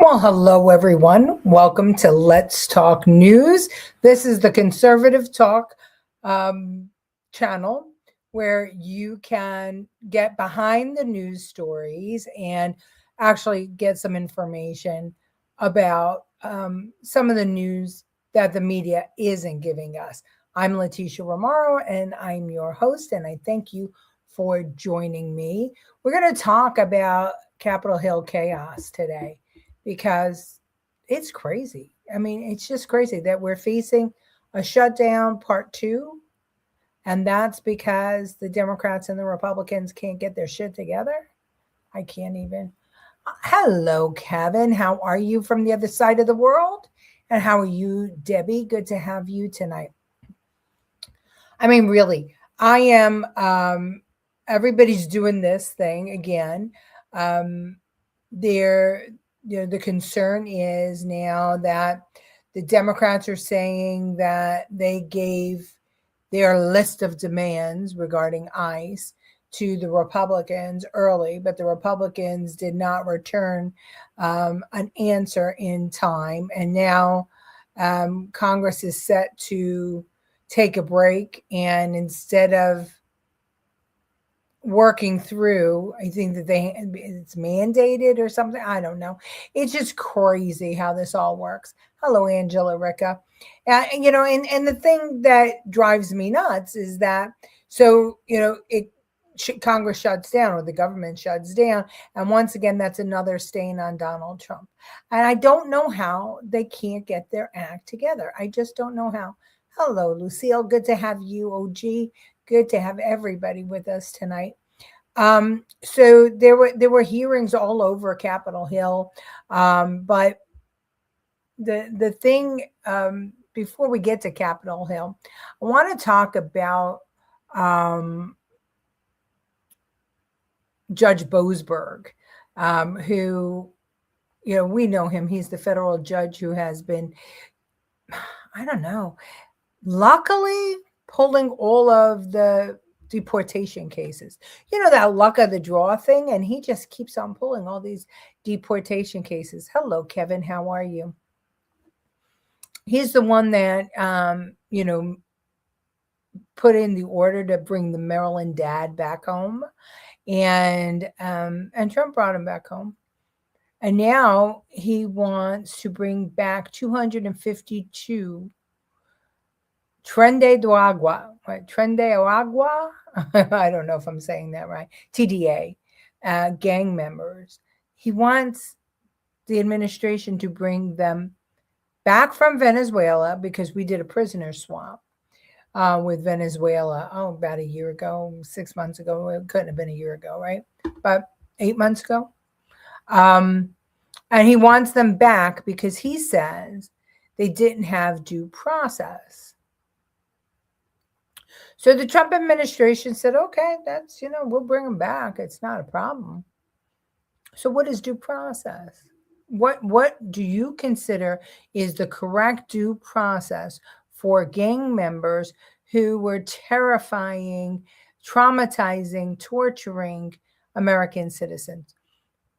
Well, hello, everyone. Welcome to Let's Talk News. This is the Conservative Talk channel where you can get behind the news stories and actually get some information about some of the news that the media isn't giving us. I'm Leticia Remauro, and I'm your host, and I thank you for joining me. We're going to talk about Capitol Hill chaos today, because it's crazy. I mean, it's just crazy that we're facing a shutdown part 2. And that's because the Democrats and the Republicans can't get their shit together. I can't even. Hello, Kevin. How are you from the other side of the world? And how are you, Debbie? Good to have you tonight. I mean, really, I am. Everybody's doing this thing again. The concern is now that the Democrats are saying that they gave their list of demands regarding ICE to the Republicans early, but the Republicans did not return an answer in time. And now Congress is set to take a break, and instead of working through, I think that it's mandated or something. I don't know. It's just crazy how this all works. Hello, Angela Ricca. And the thing that drives me nuts is that, Congress shuts down, or the government shuts down. And once again, that's another stain on Donald Trump. And I don't know how they can't get their act together. I just don't know how. Hello, Lucille. Good to have you, OG. Good to have everybody with us tonight. So there were hearings all over Capitol Hill, but the thing, before we get to Capitol Hill, I want to talk about Judge Boasberg, who, we know him. He's the federal judge who has been, I don't know, luckily pulling all of the deportation cases. That luck of the draw thing, and he just keeps on pulling all these deportation cases. Hello, Kevin. How are you? He's the one that, put in the order to bring the Maryland dad back home, and Trump brought him back home. And now he wants to bring back 252 Trende do Agua, right? Trende do Agua. I don't know if I'm saying that right. TDA, gang members. He wants the administration to bring them back from Venezuela, because we did a prisoner swap with Venezuela, about a year ago, 6 months ago. It couldn't have been a year ago, right? But 8 months ago. And he wants them back because he says they didn't have due process. So the Trump administration said, okay, that's, we'll bring them back. It's not a problem. So what is due process? What do you consider is the correct due process for gang members who were terrifying, traumatizing, torturing American citizens?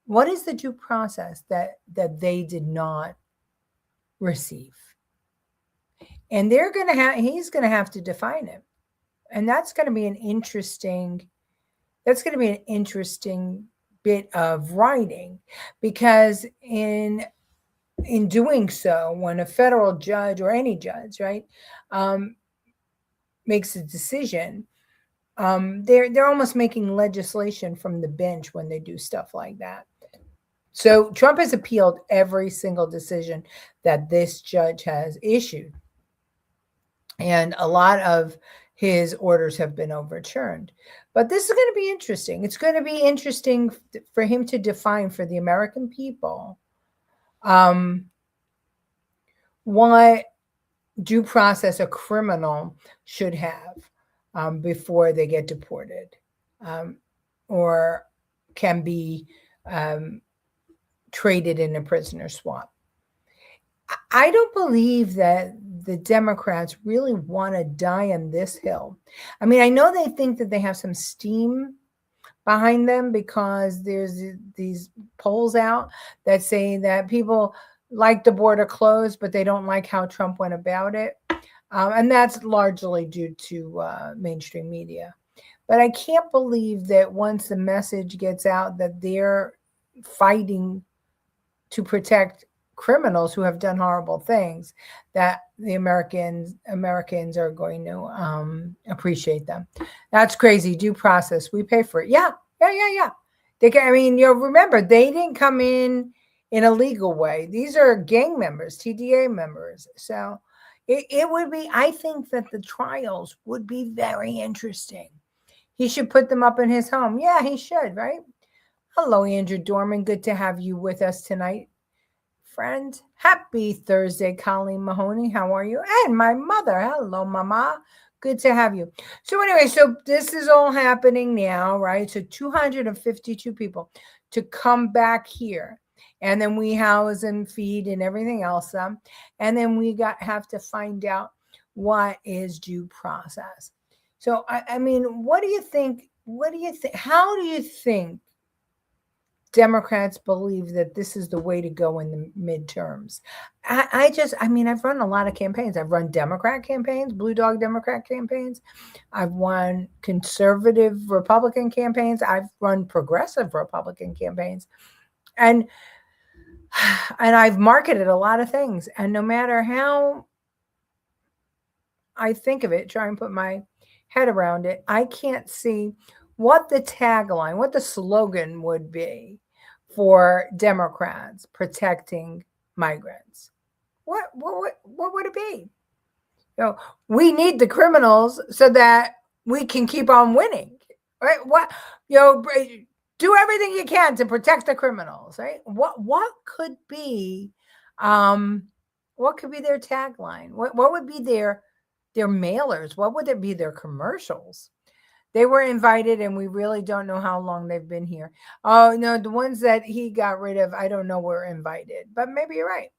What is the due process that they did not receive? And he's going to have to define it. And that's going to be an interesting bit of writing, because in doing so, when a federal judge, or any judge, right, makes a decision, they're almost making legislation from the bench when they do stuff like that. So Trump has appealed every single decision that this judge has issued, and a lot of his orders have been overturned. But this is going to be interesting. It's going to be interesting for him to define for the American people what due process a criminal should have before they get deported, or can be traded in a prisoner swap. I don't believe that the Democrats really want to die on this hill. I mean, I know they think that they have some steam behind them because there's these polls out that say that people like the border closed, but they don't like how Trump went about it. And that's largely due to mainstream media. But I can't believe that once the message gets out that they're fighting to protect criminals who have done horrible things, that the Americans are going to appreciate them. That's crazy. Due process. We pay for it. Yeah. They can, I mean, remember, they didn't come in a legal way. These are gang members, TDA members. So it would be, I think that the trials would be very interesting. He should put them up in his home. Yeah, he should, right? Hello, Andrew Dorman. Good to have you with us tonight, friend. Happy Thursday, Colleen Mahoney. How are you? And my mother. Hello, Mama. Good to have you. So anyway, so this is all happening now, right? So 252 people to come back here. And then we house and feed and everything else. And then we have to find out what is due process. So, I mean, what do you think? How do you think Democrats believe that this is the way to go in the midterms? I've run a lot of campaigns. I've run Democrat campaigns, Blue Dog Democrat campaigns. I've run conservative Republican campaigns. I've run progressive Republican campaigns. And I've marketed a lot of things. And no matter how I think of it, try and put my head around it, I can't see what the tagline, what the slogan would be for Democrats protecting migrants. What would it be? We need the criminals so that we can keep on winning, right? Do everything you can to protect the criminals, right? What could be their tagline? What would be their mailers? What would it be their commercials? They were invited, and we really don't know how long they've been here. Oh, no, the ones that he got rid of, I don't know, were invited. But maybe you're right.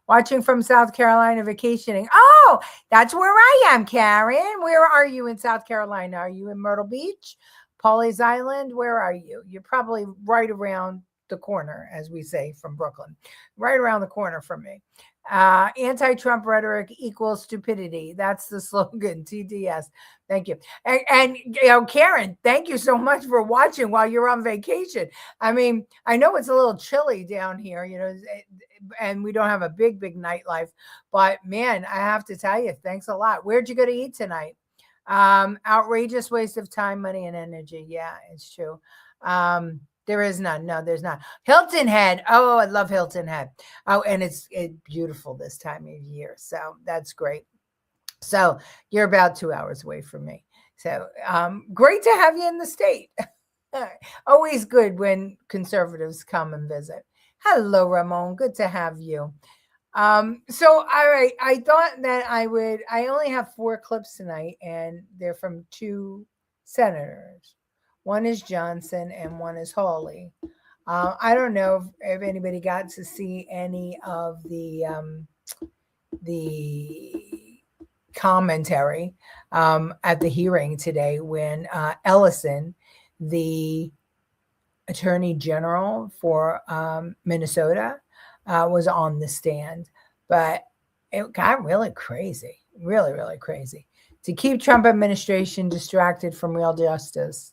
Watching from South Carolina, vacationing. Oh, that's where I am, Karen. Where are you in South Carolina? Are you in Myrtle Beach, Pawleys Island? Where are you? You're probably right around the corner, as we say, from Brooklyn. Right around the corner from me. Anti-Trump rhetoric equals stupidity. That's the slogan. TDS. Thank you. And Karen, thank you so much for watching while you're on vacation. I mean, I know it's a little chilly down here, and we don't have a big nightlife, but man, I have to tell you, thanks a lot. Where'd you go to eat tonight? Outrageous waste of time, money, and energy. Yeah, it's true. There is none. No, there's not. Hilton Head. Oh, I love Hilton Head. Oh, and it's beautiful this time of year. So that's great. So you're about 2 hours away from me. So great to have you in the state. Always good when conservatives come and visit. Hello, Ramon. Good to have you. So, all right. I thought that I only have 4 clips tonight, and they're from 2 senators. One is Johnson and one is Hawley. I don't know if anybody got to see any of the commentary at the hearing today when Ellison, the Attorney General for Minnesota, was on the stand. But it got really crazy, really crazy. To keep Trump administration distracted from real justice.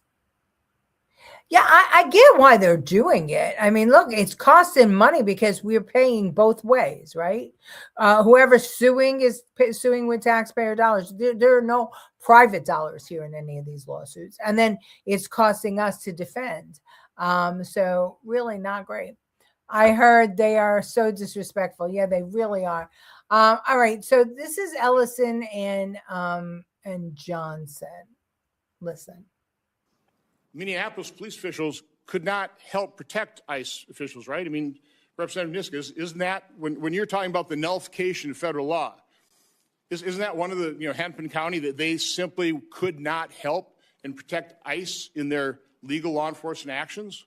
Yeah, I get why they're doing it. I mean, look, it's costing money because we're paying both ways, right? Whoever's suing is suing with taxpayer dollars. There are no private dollars here in any of these lawsuits. And then it's costing us to defend. So really not great. I heard they are so disrespectful. Yeah, they really are. All right, so this is Ellison and Johnson. Listen. Minneapolis police officials could not help protect ICE officials, right? I mean, Representative Niska, isn't that, when you're talking about the nullification of federal law, isn't that one of the, Hennepin County, that they simply could not help and protect ICE in their legal law enforcement actions?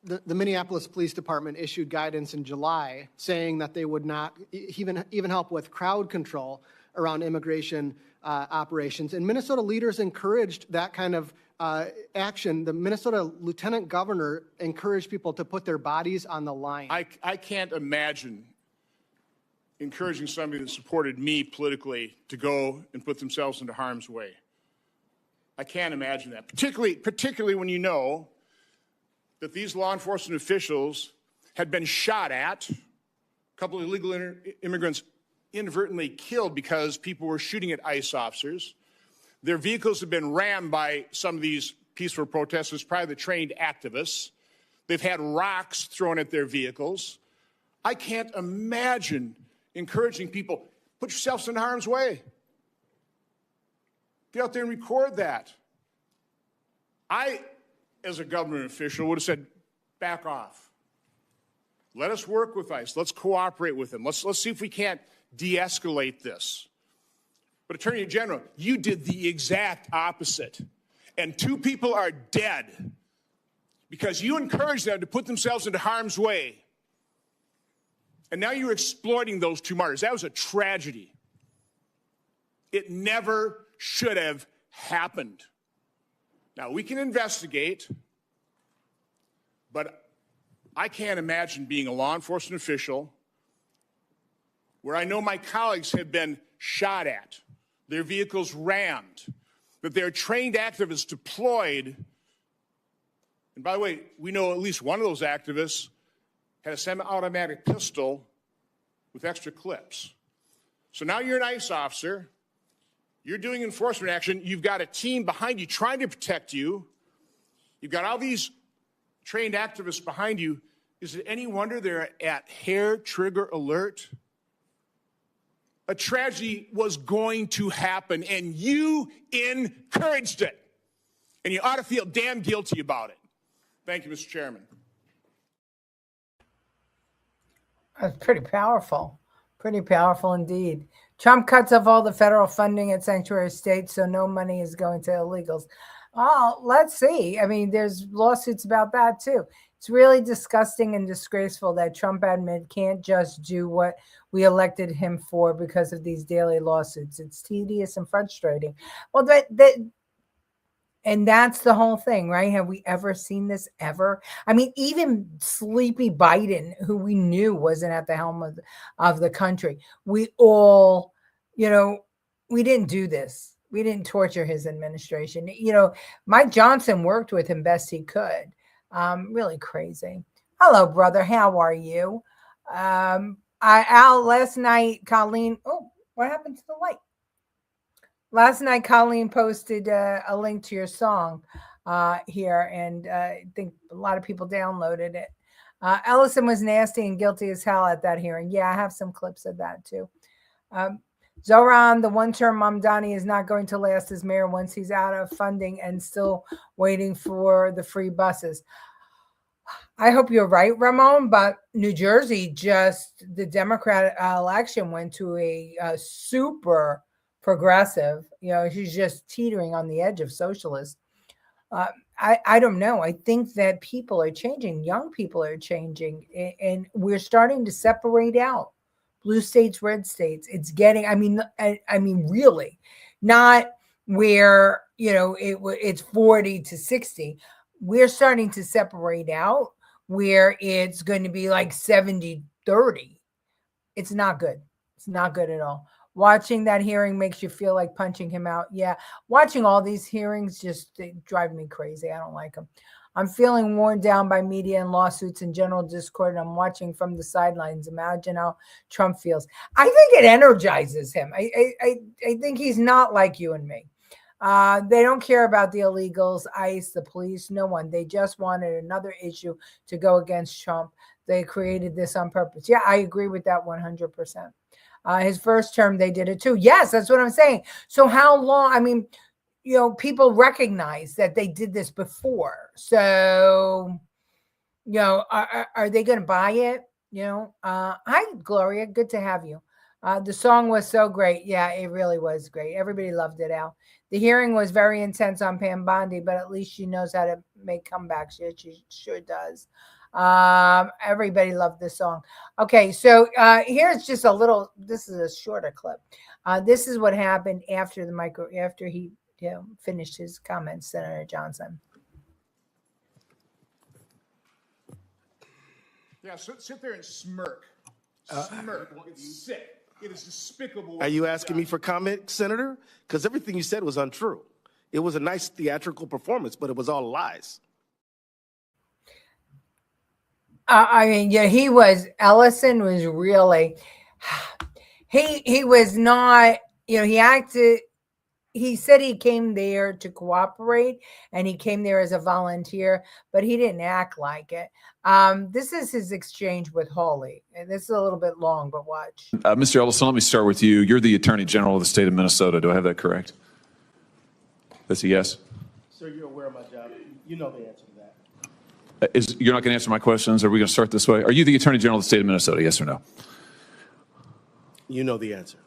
The Minneapolis Police Department issued guidance in July saying that they would not even help with crowd control around immigration operations. And Minnesota leaders encouraged that kind of action. The Minnesota lieutenant governor encouraged people to put their bodies on the line. I can't imagine encouraging somebody that supported me politically to go and put themselves into harm's way. I can't imagine that, particularly when you know that these law enforcement officials had been shot at, a couple of illegal immigrants inadvertently killed because people were shooting at ICE officers. Their vehicles have been rammed by some of these peaceful protesters, probably the trained activists. They've had rocks thrown at their vehicles. I can't imagine encouraging people, put yourselves in harm's way. Get out there and record that. I, as a government official, would have said, back off. Let us work with ICE. Let's cooperate with them. Let's see if we can't de-escalate this. But Attorney General, you did the exact opposite. And 2 people are dead because you encouraged them to put themselves into harm's way. And now you're exploiting those 2 martyrs. That was a tragedy. It never should have happened. Now, we can investigate, but I can't imagine being a law enforcement official where I know my colleagues have been shot at, their vehicles rammed, that there are trained activists deployed. And by the way, we know at least one of those activists had a semi-automatic pistol with extra clips. So now you're an ICE officer, you're doing enforcement action, you've got a team behind you trying to protect you, you've got all these trained activists behind you. Is it any wonder they're at hair trigger alert? A tragedy was going to happen, and you encouraged it. And you ought to feel damn guilty about it. Thank you, Mr. Chairman. That's pretty powerful indeed. Trump cuts off all the federal funding at sanctuary states, so no money is going to illegals. Oh, let's see. I mean, there's lawsuits about that too. It's really disgusting and disgraceful that Trump admin can't just do what we elected him for because of these daily lawsuits. It's tedious and frustrating. Well, and that's the whole thing, right? Have we ever seen this ever? I mean, even sleepy Biden, who we knew wasn't at the helm of the country, we all, we didn't do this. We didn't torture his administration. Mike Johnson worked with him best he could. Really crazy. Hello, brother. How are you? Al, last night, Colleen, what happened to the light? Last night, Colleen posted a link to your song here, and I think a lot of people downloaded it. Ellison was nasty and guilty as hell at that hearing. Yeah, I have some clips of that too. Zoran, the one-term Mamdani is not going to last as mayor once he's out of funding and still waiting for the free buses. I hope you're right, Ramon, but New Jersey the Democrat election went to a super progressive. She's just teetering on the edge of socialist. I don't know. I think that people are changing. Young people are changing, and we're starting to separate out blue states, red states. It's getting, I mean, really, not where, it's 40 to 60. We're starting to separate out where it's going to be like 70-30. It's not good. It's not good at all. Watching that hearing makes you feel like punching him out. Yeah. Watching all these hearings they drive me crazy. I don't like them. I'm feeling worn down by media and lawsuits and general discord. I'm watching from the sidelines. Imagine how Trump feels. I think it energizes him. I think he's not like you and me. They don't care about the illegals, ICE, the police, no one. They just wanted another issue to go against Trump. They created this on purpose. Yeah, I agree with that 100%. His first term, they did it too. Yes, that's what I'm saying. So how long? I mean, people recognize that they did this before. So, are they going to buy it? Hi, Gloria. Good to have you. The song was so great. Yeah, it really was great. Everybody loved it, Al. The hearing was very intense on Pam Bondi, but at least she knows how to make comebacks. Yeah, she sure does. Everybody loved this song. Okay, so here's just a little. This is a shorter clip. This is what happened after he finished his comments, Senator Johnson. Yeah, sit there and smirk. Smirk. It's sick. It is despicable. Are you asking me for comment, Senator? Because everything you said was untrue. It was a nice theatrical performance, but it was all lies. I mean, yeah, Ellison was really, he was not, he said he came there to cooperate and he came there as a volunteer, but he didn't act like it. This is his exchange with Hawley. And this is a little bit long, but watch. Mr. Ellison, let me start with you. You're the Attorney General of the state of Minnesota. Do I have that correct? That's a yes? Sir, you're aware of my job. You know the answer to that. You're not going to answer my questions? Are we going to start this way? Are you the Attorney General of the state of Minnesota, yes or no? You know the answer.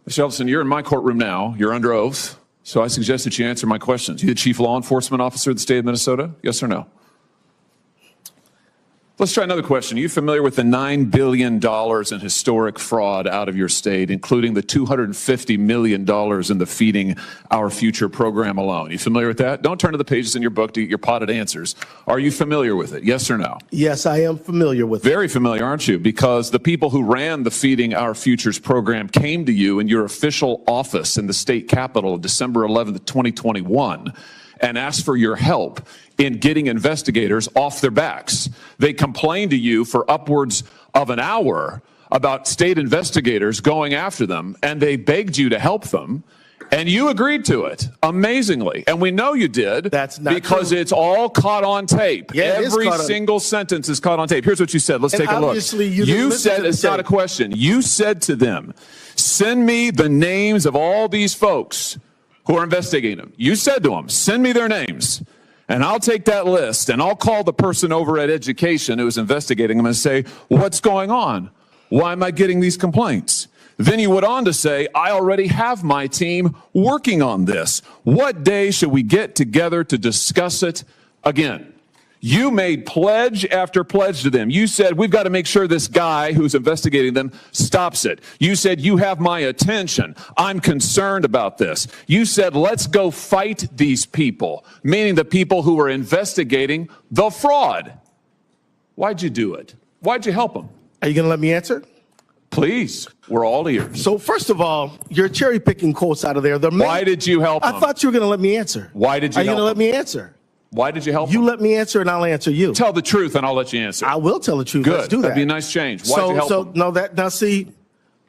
Mr. Ellison, you're in my courtroom now. You're under oath. So I suggest that you answer my questions. You the Chief Law Enforcement Officer of the state of Minnesota, yes or no? Let's try another question. Are you familiar with the $9 billion in historic fraud out of your state, including the $250 million in the Feeding Our Future program alone? You familiar with that? Don't turn to the pages in your book to get your potted answers. Are you familiar with it? Yes or no? Yes, I am familiar with it. Very familiar, aren't you? Because the people who ran the Feeding Our Futures program came to you in your official office in the state capitol December 11th, 2021, and asked for your help in getting investigators off their backs. They complained to you for upwards of an hour about state investigators going after them, and they begged you to help them, and you agreed to it, amazingly. And we know you did. That's not because true. It's all caught on tape. Yeah, Every single sentence is caught on tape. Here's what you said. Let's take a look. Obviously, you didn't You listen said, to the it's not a tape. question. You said to them, send me the names of all these folks who are investigating them. You said to them, send me their names. And I'll take that list and I'll call the person over at Education who is investigating them and say, what's going on? Why am I getting these complaints? Then you went on to say, I already have my team working on this. What day should we get together to discuss it again? You made pledge after pledge to them. You said, we've got to make sure this guy who's investigating them stops it. You said, you have my attention. I'm concerned about this. You said, let's go fight these people, meaning the people who were investigating the fraud. Why'd you do it? Why'd you help them? Are you going to let me answer? Please, we're all ears. So first of all, you're cherry picking quotes out of there. Why did you help them? I thought you were going to let me answer. Why did you Are you help going to let them? me answer? Why did you help You them? let me answer and I'll answer you. Tell the truth and I'll let you answer. I will tell the truth. Good. Let's do that. That'd be a nice change. Why'd you help them? Now see,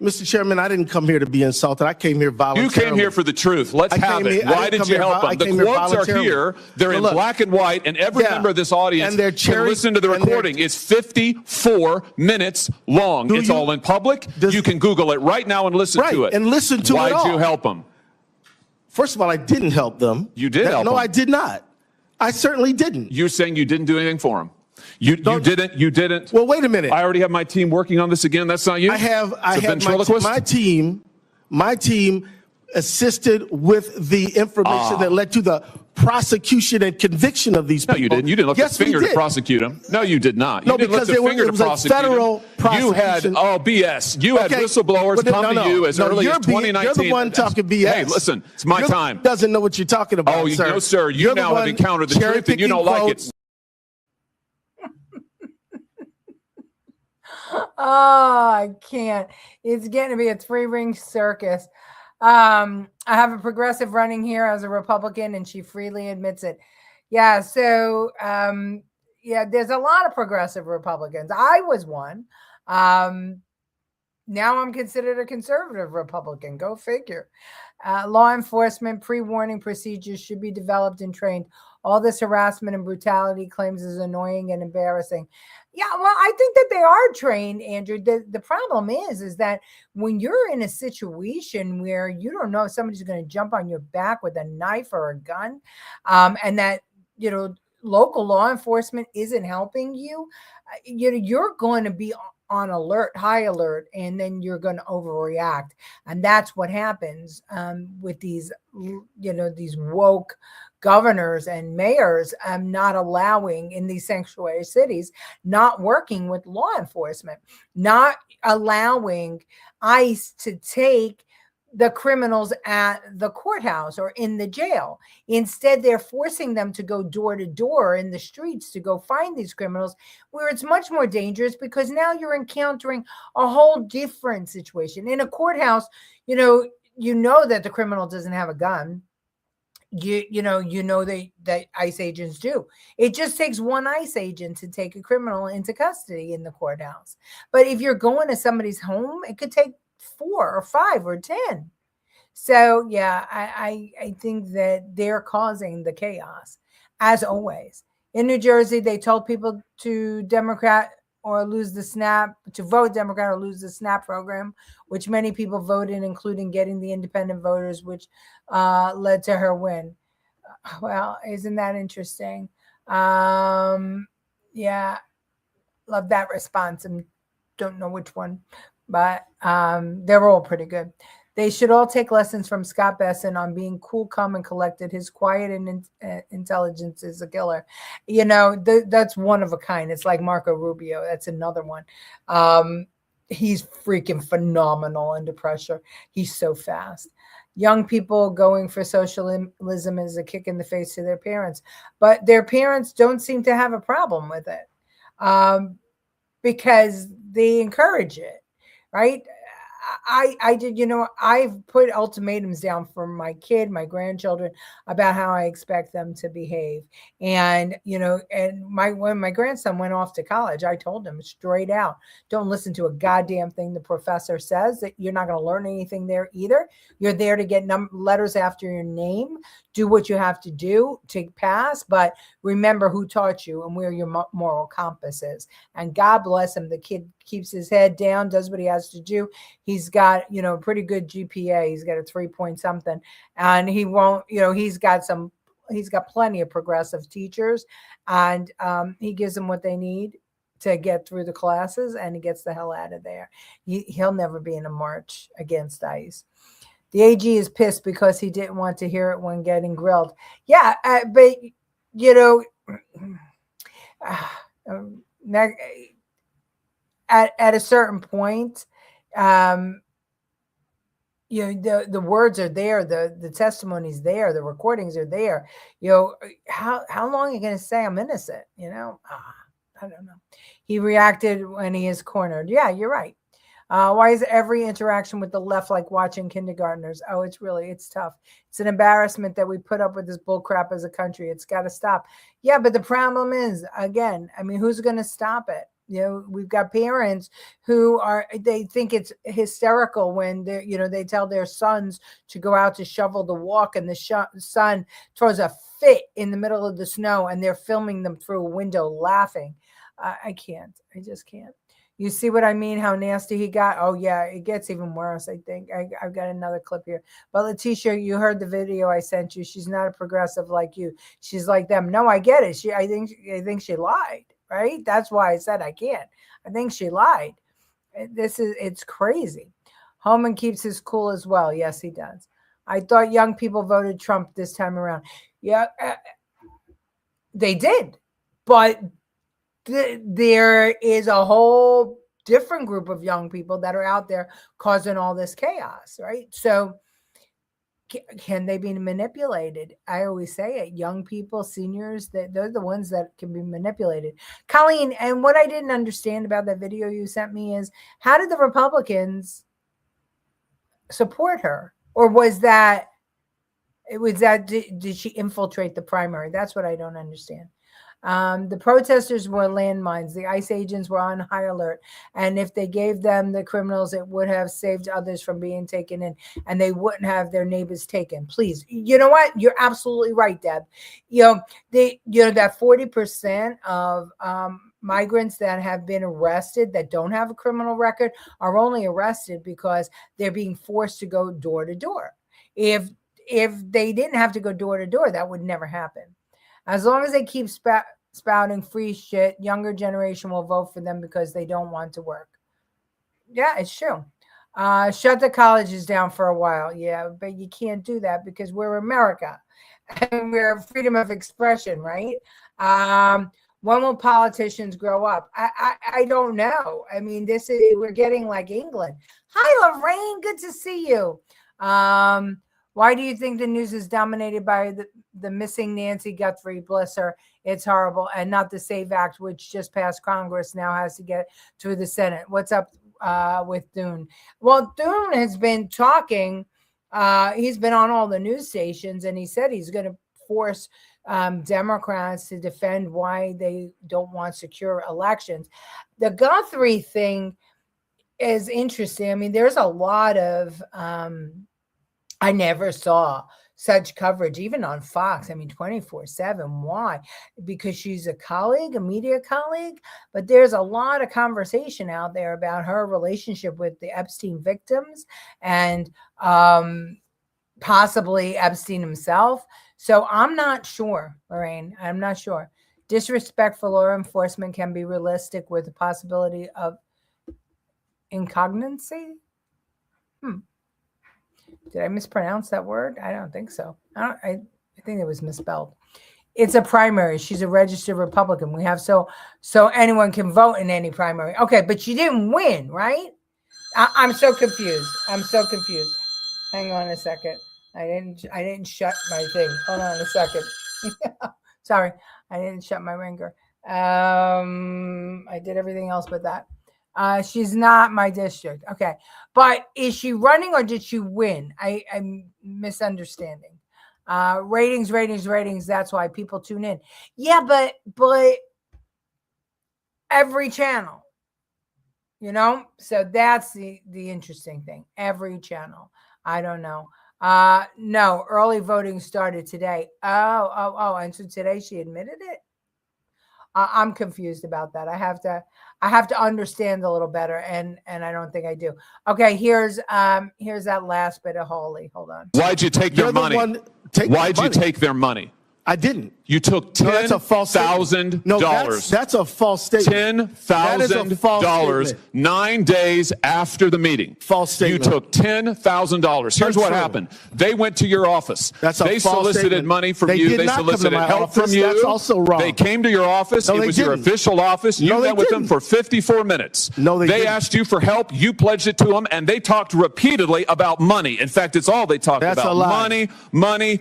Mr. Chairman, I didn't come here to be insulted. I came here voluntarily. You came here for the truth. Let's have it. Why did you help them? The quotes are here. They're in black and white, and every member of this audience can listen to the recording. It's 54 minutes long. It's all in public. You can Google it right now and listen to it. And listen to it all. Why'd you help them? First of all, I didn't help them. You did help them. No, I did not. I certainly didn't. You're saying you didn't do anything for them. You didn't. Well, wait a minute. I already have my team working on this again. That's not you? I have my team assisted with the information that led to the prosecution and conviction of these people. No, you didn't. You didn't lift a finger to prosecute them. No, you did not. You didn't lift a finger to prosecute them. Federal prosecution. You had, BS. You had whistleblowers come to you as early as 2019. You're the one talking BS. Hey, listen, it's my time. Doesn't know what you're talking about, sir. No, sir. You now have encountered the truth and you don't like it. Oh, I can't. It's getting to be a three-ring circus. I have a progressive running here as a Republican, and she freely admits it. Yeah, so, there's a lot of progressive Republicans. I was one. Now I'm considered a conservative Republican. Go figure. Law enforcement pre-warning procedures should be developed and trained. All this harassment and brutality claims is annoying and embarrassing. Yeah, well, I think that they are trained, Andrew. The problem is that when you're in a situation where you don't know if somebody's going to jump on your back with a knife or a gun, and that, local law enforcement isn't helping you, you're going to be on alert, high alert, and then you're going to overreact. And that's what happens with these, these woke governors and mayors not allowing in these sanctuary cities, not working with law enforcement, not allowing ICE to take the criminals at the courthouse or in the jail. Instead, they're forcing them to go door to door in the streets to go find these criminals, where it's much more dangerous because now you're encountering a whole different situation. In a courthouse, you know that the criminal doesn't have a gun. That ICE agents do. It just takes one ICE agent to take a criminal into custody in the courthouse. But if you're going to somebody's home, it could take 4 or 5 or 10. So yeah, I think that they're causing the chaos, as always. In New Jersey, they told people to Democrat or lose the SNAP, to vote Democrat or lose the SNAP program, which many people voted, including getting the independent voters, which led to her win. Well, isn't that interesting? Yeah, love that response. And don't know which one, but they're all pretty good. They should all take lessons from Scott Besson on being cool, calm, and collected. His quiet and intelligence is a killer. That's one of a kind. It's like Marco Rubio. That's another one. He's freaking phenomenal under pressure. He's so fast. Young people going for socialism is a kick in the face to their parents, but their parents don't seem to have a problem with it because they encourage it, right? I did, I've put ultimatums down for my kid, my grandchildren, about how I expect them to behave. And, and when my grandson went off to college, I told him straight out, don't listen to a goddamn thing the professor says. That you're not going to learn anything there either. You're there to get letters after your name. Do what you have to do to pass, but remember who taught you and where your moral compass is. And God bless him. The kid keeps his head down, does what he has to do. He's got, a pretty good GPA. He's got a 3 point something, and he won't, he's got plenty of progressive teachers, and he gives them what they need to get through the classes, and he gets the hell out of there. He'll never be in a march against ICE. The AG is pissed because he didn't want to hear it when getting grilled. Yeah, but at a certain point, the words are there, the testimony's there, the recordings are there. How long are you going to say I'm innocent? I don't know. He reacted when he is cornered. Yeah, you're right. Why is every interaction with the left like watching kindergartners? Oh, it's tough. It's an embarrassment that we put up with this bull crap as a country. It's got to stop. Yeah, but the problem is, again, who's going to stop it? We've got parents who they think it's hysterical when they tell their sons to go out to shovel the walk, and the son throws a fit in the middle of the snow, and they're filming them through a window laughing. I can't. I just can't. You see what I mean? How nasty he got? Oh, yeah, it gets even worse, I think. I've got another clip here. But Leticia, you heard the video I sent you. She's not a progressive like you. She's like them. No, I get it. I think she lied, right? That's why I said I can't. I think she lied. It's crazy. Holman keeps his cool as well. Yes, he does. I thought young people voted Trump this time around. Yeah, they did. But there is a whole different group of young people that are out there causing all this chaos, right? So can they be manipulated? I always say it. Young people, seniors, they're the ones that can be manipulated. Colleen, and what I didn't understand about that video you sent me is, how did the Republicans support her? Or did she infiltrate the primary? That's what I don't understand. The protesters were landmines. The ICE agents were on high alert. And if they gave them the criminals, it would have saved others from being taken in, and they wouldn't have their neighbors taken. Please. You know what? You're absolutely right, Deb. That 40% of migrants that have been arrested that don't have a criminal record are only arrested because they're being forced to go door to door. If they didn't have to go door to door, that would never happen. As long as they keep spouting free shit, younger generation will vote for them because they don't want to work. Yeah, it's true. Shut the colleges down for a while. Yeah, but you can't do that because we're America and we're freedom of expression, right? When will politicians grow up? I don't know. I mean, we're getting like England. Hi, Lorraine. Good to see you. Why do you think the news is dominated by the missing Nancy Guthrie? Bless her. It's horrible. And not the SAVE Act, which just passed Congress, now has to get through the Senate. What's up with Dune? Well, Dune has been talking. He's been on all the news stations, and he said he's going to force Democrats to defend why they don't want secure elections. The Guthrie thing is interesting. I mean, there's a lot of I never saw such coverage, even on Fox. I mean, 24/7. Why? Because she's a colleague, a media colleague. But there's a lot of conversation out there about her relationship with the Epstein victims and possibly Epstein himself. So I'm not sure, Lorraine. I'm not sure. Disrespect for law enforcement can be realistic with the possibility of incognicy. Did I mispronounce that word? I don't think so. I think it was misspelled. It's a primary. She's a registered Republican. We have so anyone can vote in any primary. Okay, but she didn't win, right? I'm so confused. Hang on a second. I didn't shut my thing. Hold on a second. Sorry, I didn't shut my ringer. I did everything else but that. She's not my district. Okay. But is she running or did she win? I'm misunderstanding. Ratings. That's why people tune in. Yeah, but every channel, so that's the interesting thing. Every channel. I don't know. No, early voting started today. Oh. And so today she admitted it. I'm confused about that. I have to understand a little better, and I don't think I do. Okay, here's that last bit of Holly. Hold on. Why'd you take their money? Why'd you take their money? I didn't. You took $10,000. No, that's a false statement. $10,000 9 days after the meeting. False statement. You took $10,000. Here's what happened. They went to your office. They solicited money from you. They solicited help from you. That's also wrong. They came to your office. It was your official office. You met with them for 54 minutes. No, they didn't. asked you for help. You pledged it to them, and they talked repeatedly about money. In fact, it's all they talked about. That's a lie. Money.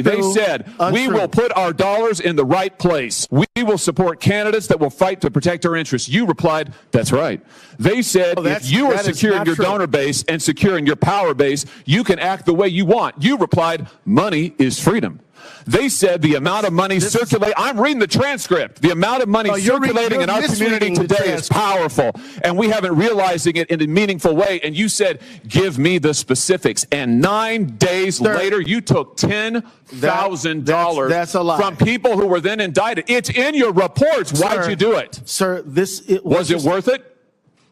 They said, we will put our dollars in the right place. We will support candidates that will fight to protect our interests. You replied, that's right. They said, if you are securing your donor base and securing your power base, you can act the way you want. You replied, money is freedom. They said the amount of money circulating, I'm reading the transcript, the amount of money circulating in our community today is powerful, and we haven't realizing it in a meaningful way. And you said, give me the specifics. And 9 days later, you took $10,000 from people who were then indicted. It's in your reports. Why'd you do it? Sir, was it worth it?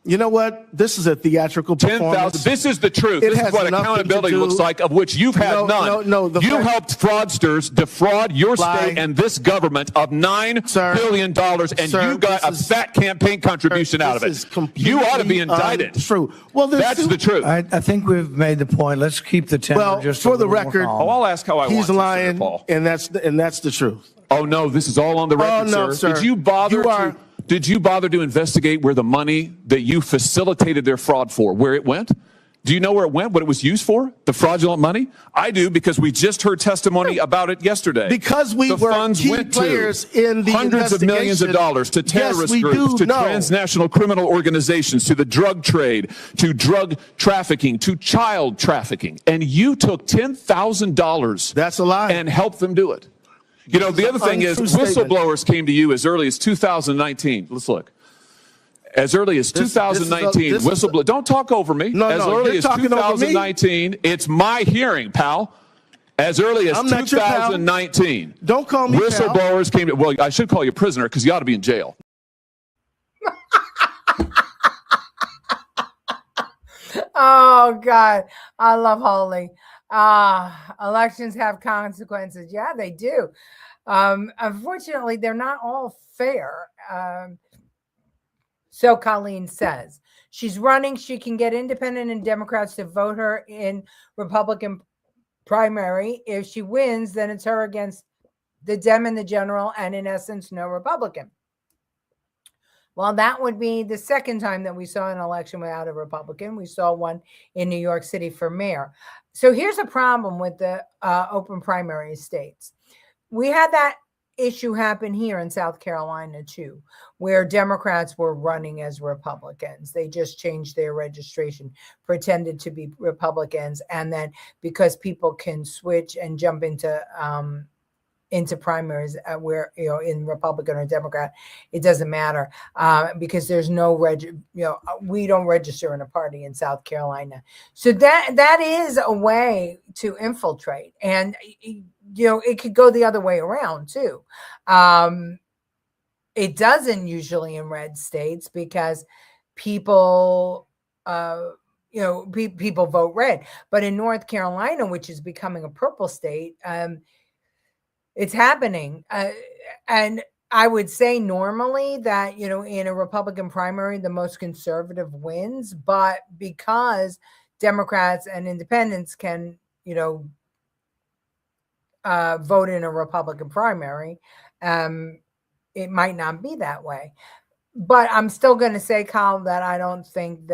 You know what? This is a theatrical performance. This is the truth. This is what accountability looks like, of which you've had none. You helped fraudsters defraud your state and this government of $9 billion, and you got a fat campaign contribution out of it. You ought to be indicted. True. Well, that's the truth. I think we've made the point. Let's keep the temper just for a the little record. more calm. I'll ask how I want to. He's lying, and that's the truth. Oh no, this is all on the record, no, sir. Did you bother to investigate where the money that you facilitated their fraud for, where it went? Do you know where it went, what it was used for, the fraudulent money? I do, because we just heard testimony about it yesterday. Because we were key players in the hundreds of millions of dollars to terrorist groups, to transnational criminal organizations, to the drug trade, to drug trafficking, to child trafficking. And you took $10,000 That's a lie. And helped them do it. You know, the other thing is, whistleblowers came to you as early as 2019. Let's look. As early as 2019, whistleblower. Don't talk over me. As early as 2019, it's my hearing, pal. As early as 2019. Don't call me whistleblowers came to, well, I should call you prisoner because you ought to be in jail. Oh, God. I love Holly. Elections have consequences. Yeah, they do. Unfortunately, they're not all fair. So Colleen says she's running. She can get independent and Democrats to vote her in Republican primary. If she wins, then it's her against the Dem and the general, and in essence, no Republican. Well, that would be the second time that we saw an election without a Republican. We saw one in New York City for mayor. So here's a problem with the open primary states. We had that issue happen here in South Carolina too, where Democrats were running as Republicans. They just changed their registration, pretended to be Republicans, and then because people can switch and jump into primaries where, in Republican or Democrat, it doesn't matter because there's no we don't register in a party in South Carolina. So that is a way to infiltrate, and it could go the other way around too. It doesn't usually in red states because people people vote red, but in North Carolina, which is becoming a purple state, it's happening. And I would say normally that, in a Republican primary, the most conservative wins. But because Democrats and independents can, vote in a Republican primary, it might not be that way. But I'm still going to say, Kyle, that I don't think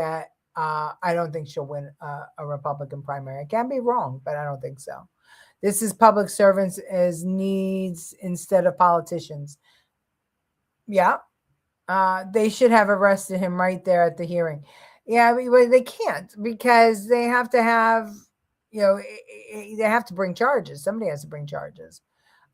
she'll win a Republican primary. I can be wrong, but I don't think so. This is public servants as needs instead of politicians. Yeah. They should have arrested him right there at the hearing. Yeah, but they can't because they have to have, they have to bring charges. Somebody has to bring charges.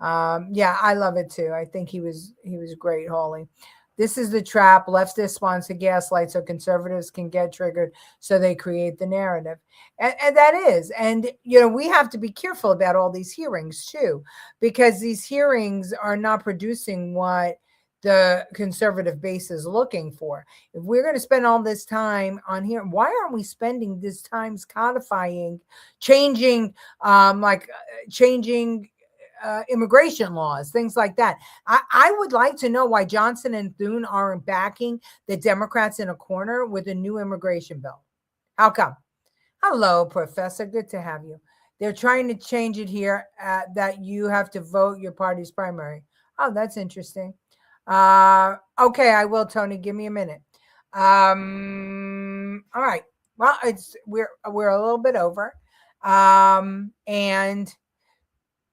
Yeah, I love it too. I think he was great, Hawley. This is the trap. Leftists want to gaslight so conservatives can get triggered, so they create the narrative. And that is. And, we have to be careful about all these hearings too, because these hearings are not producing what the conservative base is looking for. If we're going to spend all this time on here, why aren't we spending this time codifying, changing immigration laws, things like that? I would like to know why Johnson and Thune aren't backing the Democrats in a corner with a new immigration bill. How come? Hello, Professor. Good to have you. They're trying to change it here that you have to vote your party's primary. Oh, that's interesting. Okay, I will, Tony. Give me a minute. All right. Well, we're a little bit over. And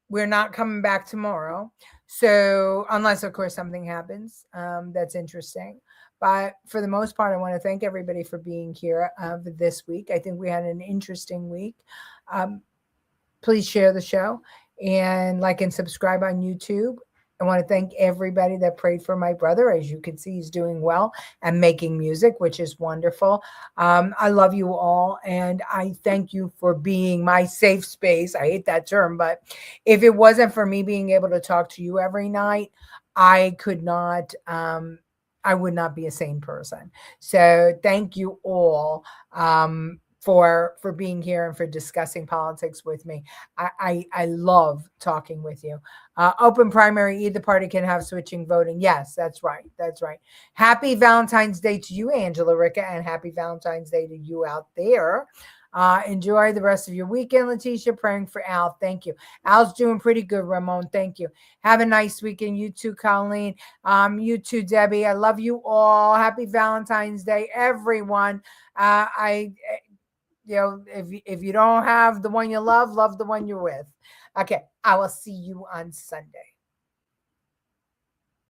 we're not coming back tomorrow. So unless, of course, something happens that's interesting. But for the most part, I want to thank everybody for being here this week. I think we had an interesting week. Please share the show and like and subscribe on YouTube. I want to thank everybody that prayed for my brother. As you can see, he's doing well and making music, which is wonderful. I love you all, and I thank you for being my safe space. I hate that term, but if it wasn't for me being able to talk to you every night, I could not, I would not be a sane person. So thank you all for being here and for discussing politics with me. I love talking with you. Open primary, either party can have switching voting. Yes, that's right. That's right. Happy Valentine's Day to you, Angela Ricca, and happy Valentine's Day to you out there. Enjoy the rest of your weekend, Leticia. Praying for Al. Thank you. Al's doing pretty good, Ramon. Thank you. Have a nice weekend. You too, Colleen. You too, Debbie. I love you all. Happy Valentine's Day, everyone. If you don't have the one you love the one you're with. Okay, I will see you on Sunday.